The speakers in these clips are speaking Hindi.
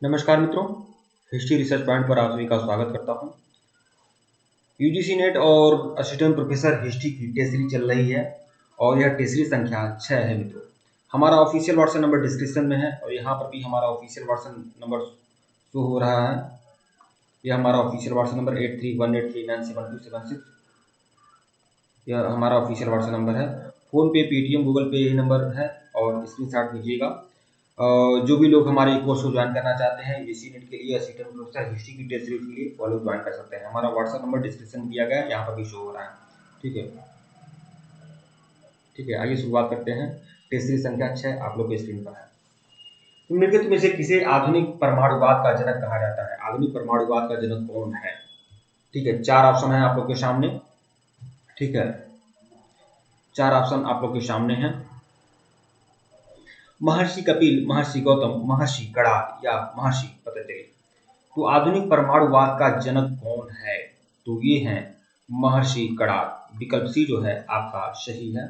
नमस्कार मित्रों, हिस्ट्री रिसर्च पॉइंट पर आप सभी का स्वागत करता हूं। यूजीसी नेट और असिस्टेंट प्रोफेसर हिस्ट्री की टेस्ट सीरीज चल रही है और यह टेस्ट सीरीज संख्या 6 है मित्रों। हमारा ऑफिशियल व्हाट्सएप नंबर डिस्क्रिप्शन में है और यहाँ पर भी हमारा ऑफिशियल व्हाट्सएप नंबर शो हो रहा है। यह हमारा ऑफिशियल व्हाट्सएप नंबर 8318397276 यह हमारा ऑफिशियल व्हाट्सएप नंबर है। फोन पे, पेटीएम, गूगल पे यही नंबर है और स्क्रीनशॉट भेजिएगा। जो भी लोग हमारे कोर्स को ज्वाइन करना चाहते हैं यूजीसी नेट के लिए, असिस्टेंट प्रोफेसर हिस्ट्री की टेस्ट सीरीज के लिए, वो लोग ज्वाइन कर सकते हैं। हमारा व्हाट्सएप नंबर डिस्क्रिप्शन में दिया गया है, यहाँ पर भी शो हो रहा है। ठीक है, ठीक है, आइए शुरुआत करते हैं। टेस्ट सीरीज संख्या 6 आप लोग के स्क्रीन पर है। निम्नलिखित में से किसे आधुनिक परमाणुवाद का जनक कहा जाता है? आधुनिक परमाणुवाद का जनक कौन है? ठीक है, 4 ऑप्शन है आप लोग के सामने। ठीक है, 4 ऑप्शन आप लोग के सामने हैं। महर्षि कपिल, महर्षि गौतम, महर्षि कणाद या महर्षि पतंजलि। तो आधुनिक परमाणुवाद का जनक कौन है? तो ये हैं महर्षि कणाद। विकल्प सी जो है आपका सही है।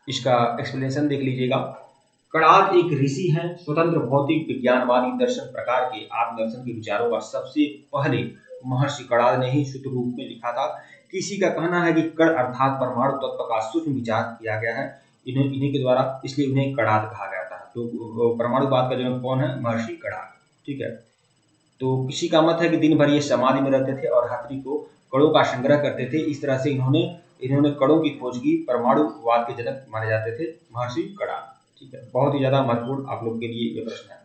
इसका एक्सप्लेनेशन देख लीजिएगा। कणाद एक ऋषि हैं, स्वतंत्र भौतिक विज्ञानवादी दर्शन प्रकार के आत्मदर्शन के विचारों का सबसे पहले महर्षि कणाद ने ही शुद्ध रूप में लिखा था। किसी का कहना है कि कण अर्थात परमाणु तत्व का सूक्ष्म विचार किया गया है इन्हीं के द्वारा, इसलिए उन्हें कणाद कहा जाता है। तो परमाणुवाद का जनक कौन है? महर्षि कणाद। ठीक है, तो किसी का मत है कि दिन भर ये समाधि में रहते थे और रात्रि को कणों का संग्रह करते थे। इस तरह से इन्होंने कणों की खोज की। परमाणुवाद के जनक माने जाते थे महर्षि कणाद। ठीक है, बहुत ही ज्यादा महत्वपूर्ण आप लोग के लिए ये प्रश्न है।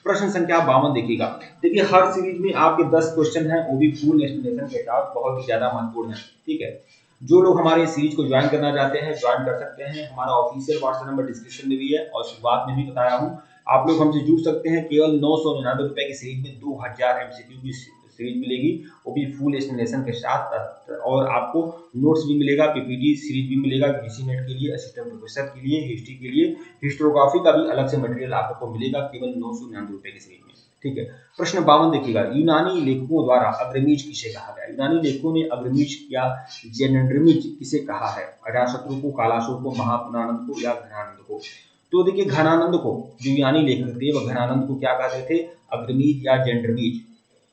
प्रश्न संख्या 52 देखिएगा। देखिए, हर सीरीज में आपके 10 क्वेश्चन हैं, वो भी फुल एक्सप्लेनेशन के साथ, बहुत ही ज्यादा महत्वपूर्ण है। ठीक है, जो लोग हमारे सीरीज को ज्वाइन करना चाहते हैं ज्वाइन कर सकते हैं। हमारा ऑफिशियल व्हाट्सएप नंबर डिस्क्रिप्शन में भी है और शुरुआत में भी बताया हूँ। आप लोग हमसे जुड़ सकते हैं। केवल 999 रुपए की सीरीज में 2000 एमसीक्यू की सीरीज मिलेगी, वो भी फुल एक्सप्लेनेशन के साथ, और आपको नोट्स भी मिलेगा, पीपीटी सीरीज भी मिलेगा यूजीसी नेट के लिए, असिस्टेंट प्रोफेसर के लिए, हिस्ट्री के लिए, हिस्टोग्राफी का भी अलग से मटेरियल आपको मिलेगा केवल 999 रुपए की सीरीज में। ठीक है, प्रश्न 52 देखिएगा। यूनानी लेखकों द्वारा अग्रमीज किसे कहा गया? यूनानी लेखकों ने अग्रमीज या जेनेंड्रमीज किसे कहा है? अजातशत्रु को, कालासुर को, महापुनानंद को या घनानंद को? तो देखिए, घनानंद को, जो यूनानी लेखक थे वह घनानंद को क्या कहते थे? अग्रमीज या जेंड्रमीज।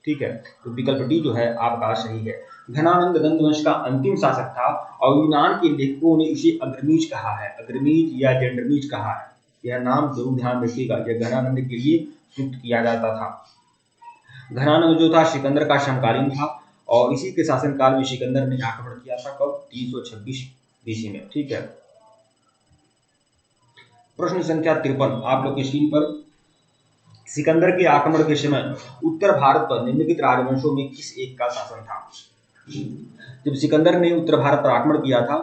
ठीक है, तो विकल्प डी जो है आपका सही है। घनानंद नंदवंश का अंतिम शासक था और यूनान के लेखकों ने इसे अग्रमीज कहा है, अग्रमीज या जेंड्रमीज कहा है। यह नाम जरूर ध्यान रखिएगा, यह घनानंद के लिए प्रयुक्त किया जाता था। घनानंद जो था सिकंदर का समकालीन था और इसी के शासनकाल में सिकंदर ने आक्रमण किया था। कब? 326 बीसी में। ठीक है, प्रश्न संख्या 53 आप लोग की स्क्रीन पर। सिकंदर के आक्रमण के समय उत्तर भारत पर निम्नलिखित राजवंशों में किस एक का शासन था? जब सिकंदर ने उत्तर भारत पर आक्रमण किया था,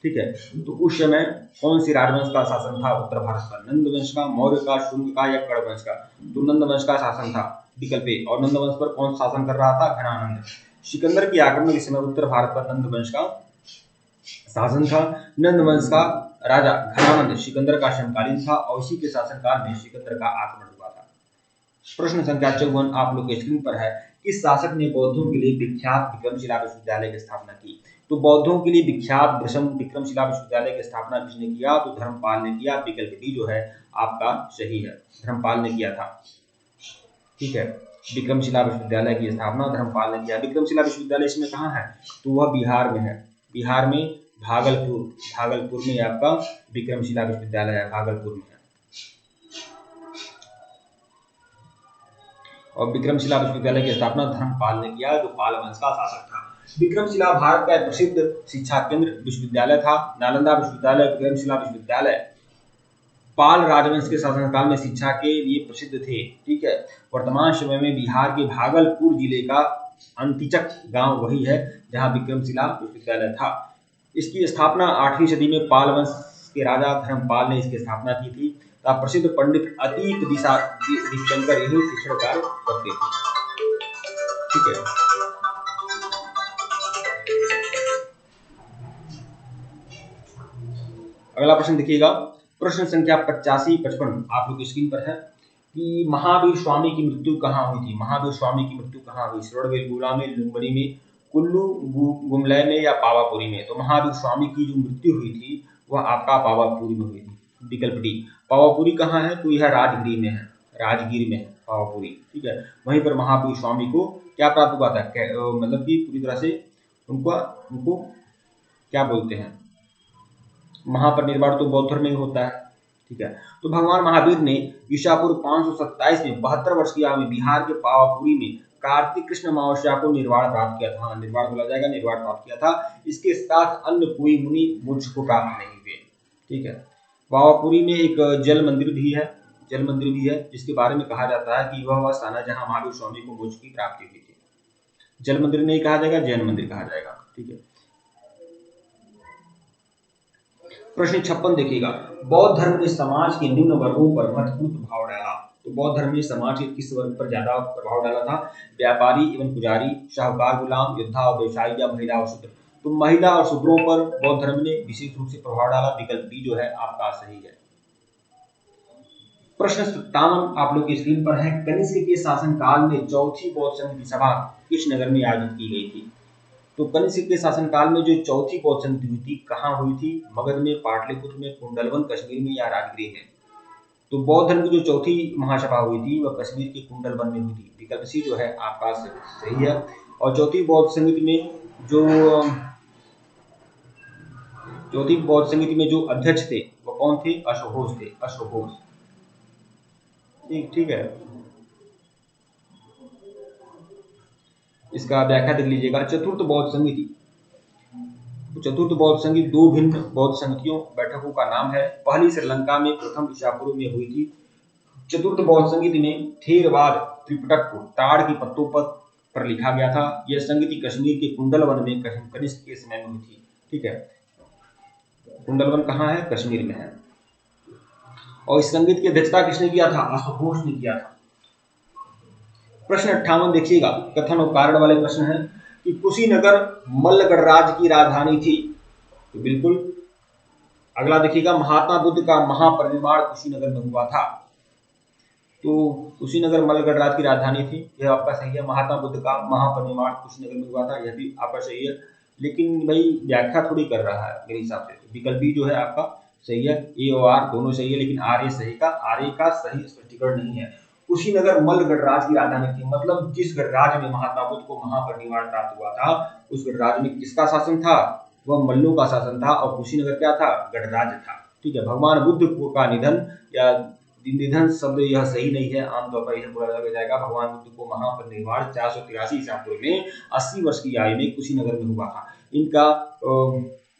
ठीक है, तो उस समय कौन सी राजवंश का शासन था उत्तर भारत पर? नंद वंश का, मौर्य का, शुंग का या कण्व वंश का? तो नंद वंश का शासन था, विकल्प ए। और नंद वंश पर कौन शासन कर रहा था? घनानंद। सिकंदर के आक्रमण के समय उत्तर भारत पर नंद वंश का शासन था। नंद वंश का राजा घनानंद सिकंदर का समकालीन था और इसी के शासनकाल में सिकंदर का आक्रमण हुआ था। प्रश्न संख्या 54 आप लोग के स्क्रीन पर है। किस शासक ने बौद्धों के लिए विख्यात विक्रमशिला विश्वविद्यालय की स्थापना की? तो बौद्धों के लिए विख्यात विक्रमशिला विश्वविद्यालय की स्थापना किसने किया? तो धर्मपाल ने किया। विकल्प डी जो है आपका सही है, धर्मपाल ने किया था। ठीक है, विक्रमशिला विश्वविद्यालय की स्थापना धर्मपाल ने किया। विक्रमशिला विश्वविद्यालय इसमें कहाँ है? तो वह बिहार में है। बिहार में भागलपुर में आपका विक्रमशिला विश्वविद्यालय है, भागलपुर में है। और विक्रमशिला विश्वविद्यालय की स्थापना धर्मपाल ने किया, जो पाल वंश का शासक था। विक्रमशिला भारत का प्रसिद्ध शिक्षा केंद्र विश्वविद्यालय था। नालंदा विश्वविद्यालय, विक्रमशिला विश्वविद्यालय पाल राजवंश के शासनकाल में शिक्षा के लिए प्रसिद्ध थे। ठीक है, वर्तमान समय में बिहार के भागलपुर जिले का अंतिचक गांव वही है जहां विक्रमशिला विश्वविद्यालय था। इसकी स्थापना 8वीं सदी में पाल वंश के राजा धर्मपाल ने इसकी स्थापना की थी। प्रसिद्ध पंडित अतीत दीपशंकर यही शिक्षण कार्य करते थे। ठीक है, अगला प्रश्न देखिएगा। प्रश्न संख्या 85-55 आप लोग स्क्रीन पर है कि महावीर स्वामी की मृत्यु कहाँ हुई थी? महावीर स्वामी की मृत्यु कहाँ हुई? श्रवणबेलगोला में, लुम्बिनी में, कुल्लू गुमलय में या पावापुरी में? तो महावीर स्वामी की जो मृत्यु हुई थी वह आपका पावापुरी में हुई थी। विकल्प डी। पावापुरी कहाँ है? तो यह राजगीर में है। राजगीर में है पावापुरी, ठीक है। वहीं पर महावीर स्वामी को क्या प्राप्त हुआ था, मतलब कि पूरी तरह से उनको उनको क्या बोलते हैं, महापरिनिर्वाण तो बौद्ध धर्म में ही होता है, ठीक है। तो भगवान महावीर ने ईसा पूर्व 527 में 72 वर्ष की आयु में बिहार के पावापुरी में कार्तिक कृष्ण अमावस्या को निर्वाण प्राप्त किया था। निर्वाण बोला जाएगा, निर्वाण प्राप्त किया था। इसके साथ अन्य कोई मुनि मोक्ष को प्राप्त नहीं हुए, ठीक है। पावापुरी में एक जल मंदिर भी है, जिसके बारे में कहा जाता है कि वह स्थान है जहां महावीर स्वामी को मोक्ष की प्राप्ति हुई थी। जल मंदिर नहीं कहा जाएगा, जैन मंदिर कहा जाएगा, ठीक है। प्रश्न 56 देखिएगा, बौद्ध धर्म ने समाज के निम्न वर्गों पर महत्वपूर्ण प्रभाव डाला। तो बौद्ध धर्म ने समाज के किस वर्ग पर ज्यादा प्रभाव डाला था, व्यापारी एवं पुजारी, शाहूकार, गुलाम, योद्धा और व्यवसायी, या महिला और शूद्र। तो महिला और शूद्रों पर बौद्ध धर्म ने विशेष रूप से प्रभाव डाला। विकल्प बी जो है आपका सही है। प्रश्न 57 आप लोग की स्क्रीन पर है, कनिष्क के शासनकाल में चौथी बौद्ध संघ की सभा किस नगर में आयोजित की गई थी। तो कनिष्क के शासनकाल में जो चौथी बौद्ध संधि हुई थी, कहाँ हुई थी, मगध में, पाटलिपुत्र में, कुंडलवन कश्मीर में, या राजगृह में। तो बौद्ध धर्म की जो चौथी महासभा हुई थी वह कश्मीर के कुंडलवन में हुई थी। विकल्प सी जो है आपका सही है। और चौथी बौद्ध संगीत में जो अध्यक्ष थे वो कौन थे, अश्वघोष थे, अश्वघोष, ठीक है। इसका व्याख्या देख लीजिएगा, चतुर्थ बौद्ध संगीति। चतुर्थ बौद्ध संगीत दो भिन्न बौद्ध संगतियों बैठकों का नाम है। पहली श्रीलंका में प्रथम ईसा पूर्व में हुई थी। चतुर्थ बौद्ध संगीति में थेरवाद त्रिपिटक को ताड़ के पत्तों पर लिखा गया था। यह संगीति कश्मीर के कुंडलवन में कनिष्क के समय में हुई थी, ठीक है। कुंडलवन कहाँ है, कश्मीर में है। और इस संगीत की अध्यक्षता किसने किया था, अश्वघोष ने किया था। प्रश्न 58 देखिएगा, कथन और कारण वाले प्रश्न है कि कुशीनगर मल्लगढ़ राज्य की राजधानी थी। तो बिल्कुल। अगला देखिएगा, महात्मा बुद्ध का महापरिनिर्वाण कुशीनगर में हुआ था। तो कुशीनगर मल्लगढ़ राज्य की राजधानी थी, यह आपका सही है। महात्मा बुद्ध का महापरिनिर्वाण कुशीनगर में हुआ था, यह भी आपका सही है। लेकिन भाई व्याख्या थोड़ी कर रहा है मेरे हिसाब से। विकल्प बी जो है आपका सही है। ए और आर दोनों सही है, लेकिन आर ए का सही स्पष्टीकरण नहीं है। कुशीनगर मल्लगढ़ राज्य की राजधानी थी, मतलब जिस गणराज्य में महात्मा बुद्ध को महापरिनिर्वाण प्राप्त हुआ था उस गणराज्य में किसका शासन था, वह मल्लों का शासन था। और कुशीनगर क्या था, गणराज्य था, ठीक है। भगवान बुद्ध का निधन या निधन शब्द यह सही नहीं है, आमतौर पर यह बोला जाएगा भगवान बुद्ध को महापरिनिर्वाण 483 ईसा पूर्व में 80 वर्ष की आयु में कुशीनगर में हुआ था।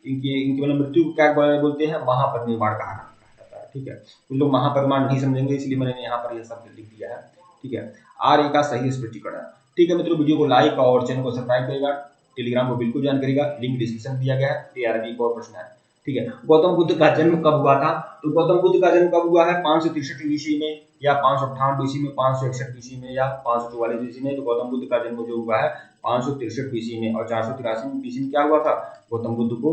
इनकी मतलब मृत्यु को क्या बोलते हैं, महापरिनिर्वाण कहा जाता है, ठीक है। कुछ लोग महापरिनिर्वाण नहीं समझेंगे, इसलिए मैंने यहाँ पर यह शब्द लिख दिया है, ठीक है। आर ए का सही स्पष्टीकरण, ठीक है मित्रों। वीडियो को लाइक और चैनल को सब्सक्राइब करेगा, टेलीग्राम को बिल्कुल ज्वाइन करेगा, लिंक डिस्क्रिप्शन दिया गया है। तैयारी एक और प्रश्न है, ठीक है। गौतम बुद्ध का जन्म कब हुआ था, तो गौतम बुद्ध का जन्म कब हुआ है, 563 ईस्वी में, या 558 ईस्वी में, 561 ईस्वी में, या 544 ईस्वी में। तो गौतम बुद्ध का जन्म जो हुआ है 563 ईस्वी में, और 483 ईस्वी में क्या हुआ था, गौतम बुद्ध को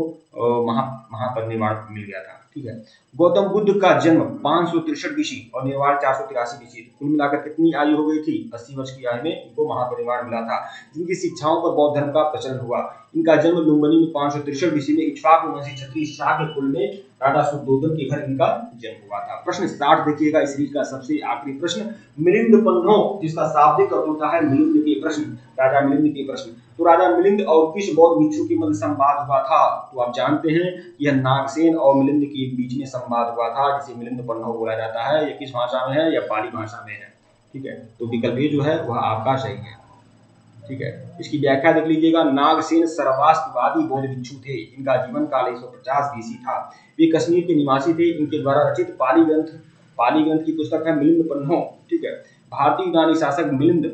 महापरिनिर्वाण मिल गया था, ठीक है। गौतम बुद्ध का जन्म 563 ईस्वी और निर्वाण 483 ईस्वी, कुल मिलाकर कितनी आयु हो गई थी, 80 वर्ष की आयु में इनको महापरिनिर्वाण मिला था। जिनकी शिक्षाओं पर बौद्ध धर्म का प्रचलन हुआ। इनका जन्म लुम्बिनी में 563 ईस्वी में इक्ष्वाकु वंशी क्षत्रिय शाह के कुल में राजा शुद्धोधन के घर इनका जन्म हुआ था। प्रश्न 60 देखिएगा, इस सीरीज का सबसे आखिरी प्रश्न, मिलिंद पन्हो, जिसका शाब्दिक अर्थ होता है मिलिंद के प्रश्न, राजा मिलिंद के प्रश्न। तो राजा मिलिंद और किस बौद्ध भिक्षु के मध्य संवाद हुआ था, तो आप जानते हैं यह नागसेन और मिलिंद के बीच में संवाद हुआ था, जिसे मिलिंद पन्हो बोला जाता है। यह किस भाषा में है, यह पाली भाषा में है, ठीक है। तो विकल्प ए जो है वह आपका सही है, ठीक है। इसकी व्याख्या देख लीजिएगा, नागसेन सर्वास्तिवादी बौद्ध भिक्षु थे। इनका जीवन काल 150 बीसी था। वे कश्मीर के निवासी थे। इनके द्वारा रचित पाली ग्रंथ की पुस्तक है मिलिंद पन्हो, ठीक है। भारतीय यूनानी शासक मिलिंद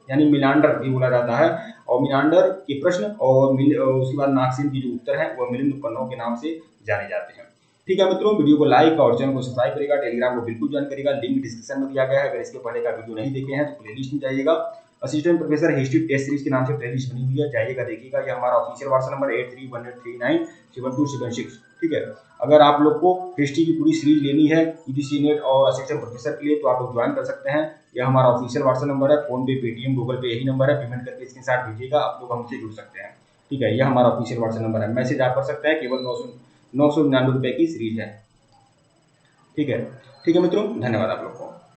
यानी मिलांडर भी बोला जाता है, और मिलांडर के प्रश्न और उसके बाद नागसेन की जो उत्तर है वह मिलिंद पन्हो के नाम से जाने जाते हैं, ठीक है मित्रों। वीडियो को लाइक और चैनल को सब्सक्राइब करेगा, टेलीग्राम को बिल्कुल ज्वाइन करेगा, लिंक डिस्क्रिप्शन में दिया गया है। अगर इसके पहले का वीडियो नहीं देखे हैं तो प्लेलिस्ट में जाइएगा, assistant professor history test series के नाम से प्लेलिस्ट बनी हुई है, जाइएगा देखिएगा। यह हमारा ऑफिशियल व्हाट्सएप नंबर 8318397276, ठीक है। अगर आप लोग को हिस्ट्री की पूरी सीरीज लेनी है यूजीसी नेट और असिस्टेंट प्रोफेसर के लिए तो आप लोग ज्वाइन कर सकते हैं। यह हमारा ऑफिशियल व्हाट्सएप नंबर है, फोन पे, पेटीएम, गूगल पे यही नंबर है। पेमेंट करके स्क्रीनशॉट भेजिएगा, आप लोग हमसे जुड़ सकते हैं, ठीक है। यह हमारा ऑफिशियल व्हाट्सएप नंबर है, मैसेज आप कर सकते हैं। केवल 999 रुपए की सीरीज है, ठीक है। ठीक है मित्रों, धन्यवाद आप लोग को।